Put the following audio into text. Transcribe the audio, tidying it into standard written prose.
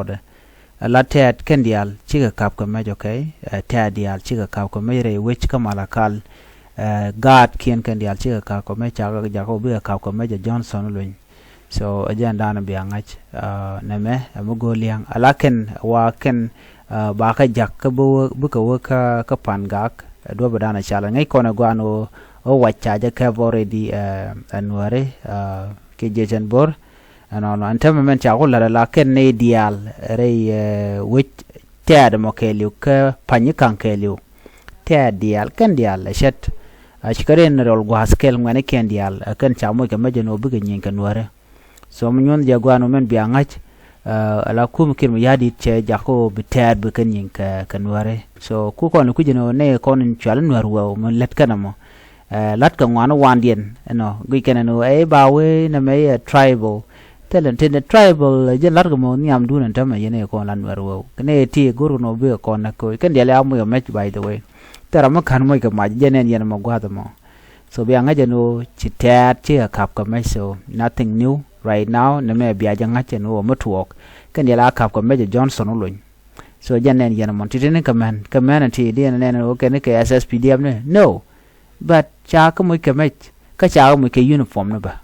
order la ted kendial chiga kap ko mejo okay ted dial chiga kap ko mere which kamala kal god kien kendial chiga kap ko me chaga jako be kap ko mejo Johnson lwin so agenda na biangach neme amugo liang alaken wa ken ba ka jak ka bu ka pangak do badana chala ngai kona gwano o wacha ja ka already nuääri ke jejen bor no antama men cha ko la ken ne dial re which ted mo keliu ka panyi kan keliu ted dial ken dial shet ashkaren rol gwaskel ngane ken dial kan cha mo ke majeno bu nyin kan nuääri so munyon ja gwano men biangach ala kum kirmu yadi che jako bitad bu kan nyin ka nuääri so ku kon ku jeno ne kon chal nuääri wo mon let kanamo lat ka ngwana wandien no gikene no bawe na me tribal talented tribal je lat mo nyam du nan tama yene ko lan werwo kene ti guru no be ko na ko kan dele amu yo match by the way tara ma kan mo ka ma jenen yene mo gwa mo so bi anga jeno chitat chi kap ka me so nothing new right now na me bi aja ngache no mo tuok kan dele kap ka me Johnson ulun so jenen yene mo titene kaman ti dene ne o kene ke SSPDM ne no but cha ka mo ka me ka cha mo ke uniform no ba